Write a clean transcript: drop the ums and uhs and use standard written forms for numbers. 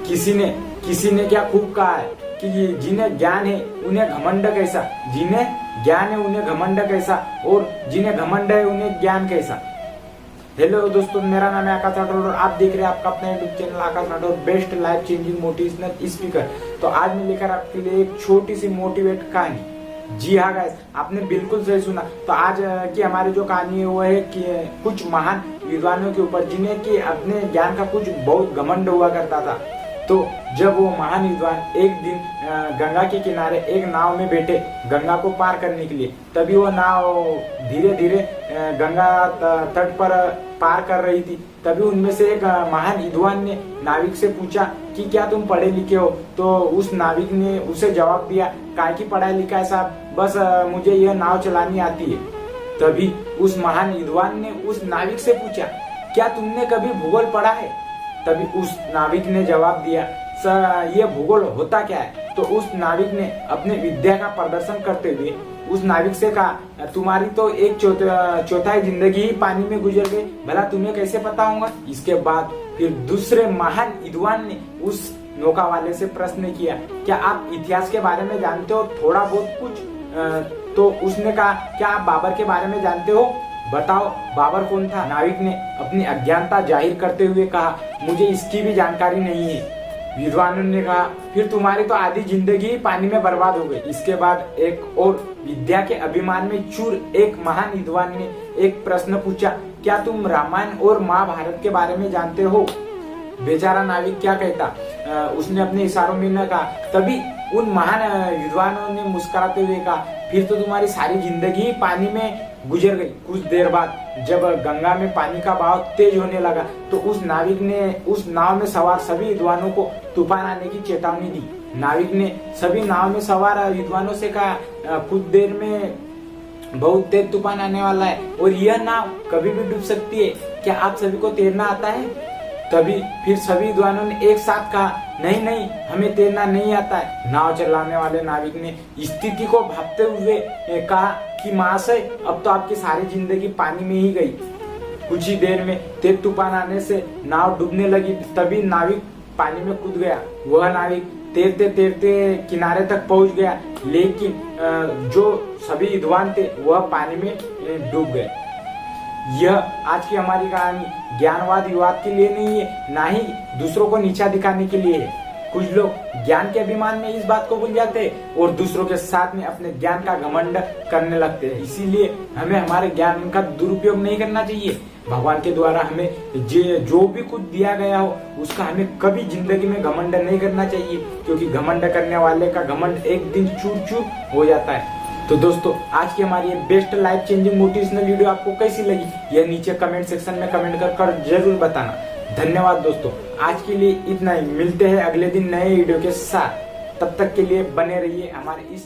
किसी ने क्या खूब कहा है कि जिन्हें ज्ञान है उन्हें घमंड कैसा, जिन्हें ज्ञान है उन्हें घमंड कैसा, और जिन्हें घमंड है उन्हें ज्ञान कैसा। हेलो दोस्तों, मेरा नाम है आकाश राठौर और आप देख रहे हैं आपका अपना YouTube channel Akash Rathore, best life changing motivational speaker. तो आज मैं लेकर आपके लिए एक छोटी सी मोटिवेट कहानी। जी हाँ गाइस, आपने बिल्कुल सही सुना। तो आज की हमारी जो कहानी है वो है कि कुछ महान विद्वानों के ऊपर, जिन्हें कि अपने ज्ञान का कुछ बहुत घमंड हुआ करता था। तो जब वो महान विद्वान एक दिन गंगा के किनारे एक नाव में बैठे गंगा को पार करने के लिए, तभी वो नाव धीरे धीरे गंगा तट पर पार कर रही थी। तभी उनमें से एक महान विद्वान ने नाविक से पूछा कि क्या तुम पढ़े लिखे हो? तो उस नाविक ने उसे जवाब दिया, काय की पढ़ाई लिखा है साहब, बस मुझे यह नाव चलानी आती है। तभी उस महान विद्वान ने उस नाविक से पूछा, क्या तुमने कभी भूगोल पढ़ा है? तभी उस नाविक ने जवाब दिया, सर ये भूगोल होता क्या है? तो उस नाविक ने अपने विद्या का प्रदर्शन करते हुए उस नाविक से कहा, तुम्हारी तो एक चौथाई जिंदगी ही पानी में गुजर गई, भला तुम्हें कैसे पता होगा? इसके बाद फिर दूसरे महान विद्वान ने उस नौका वाले से प्रश्न किया, क्या आप इतिहास के बारे में जानते हो थोड़ा बहुत कुछ? तो उसने कहा, क्या आप बाबर के बारे में जानते हो? बताओ बाबर कौन था? नाविक ने अपनी अज्ञानता जाहिर करते हुए कहा, मुझे इसकी भी जानकारी नहीं है। विद्वानों ने कहा, फिर तुम्हारी तो आधी जिंदगी पानी में बर्बाद हो गई। इसके बाद एक और विद्या के अभिमान में चूर एक महान विद्वान ने एक प्रश्न पूछा, क्या तुम रामायण और महाभारत के बारे में जानते हो? बेचारा नाविक क्या कहता, उसने अपने इशारों में न कहा। तभी उन महान विद्वानों ने मुस्कुराते हुए कहा, फिर तो तुम्हारी सारी जिंदगी पानी में गुजर गई। कुछ देर बाद जब गंगा में पानी का बहाव तेज होने लगा तो उस नाविक ने उस नाव में सवार सभी विद्वानों को तूफान आने की चेतावनी दी। नाविक ने सभी नाव में सवार विद्वानों से कहा, कुछ देर में बहुत तेज तूफान आने वाला है और यह नाव कभी भी डूब सकती है, क्या आप सभी को तैरना आता है? तभी फिर सभी विद्वानों ने एक साथ कहा, नहीं नहीं, हमें तैरना नहीं आता है। नाव चलाने वाले नाविक ने स्थिति को भांपते हुए कहा कि महाशय, अब तो आपकी सारी जिंदगी पानी में ही गई। कुछ ही देर में तेज तूफान आने से नाव डूबने लगी। तभी नाविक पानी में कूद गया। वह नाविक तैरते तैरते किनारे तक पहुंच गया, लेकिन जो सभी विद्वान थे वह पानी में डूब गए। यह आज की हमारी कहानी ज्ञानवाद विवाद के लिए नहीं है, ना ही दूसरों को नीचा दिखाने के लिए है। कुछ लोग ज्ञान के अभिमान में इस बात को भूल जाते हैं और दूसरों के साथ में अपने ज्ञान का घमंड करने लगते हैं। इसीलिए हमें हमारे ज्ञान का दुरुपयोग नहीं करना चाहिए। भगवान के द्वारा हमें जो भी कुछ दिया गया हो उसका हमें कभी जिंदगी में घमंड नहीं करना चाहिए, क्योंकि घमंड करने वाले का घमंड एक दिन चूर चूर हो जाता है। तो दोस्तों, आज की हमारी ये best life changing motivational video आपको कैसी लगी यह नीचे कमेंट सेक्शन में कमेंट कर जरूर बताना। धन्यवाद दोस्तों, आज के लिए इतना ही। मिलते हैं अगले दिन नए वीडियो के साथ। तब तक के लिए बने रहिए हमारे इस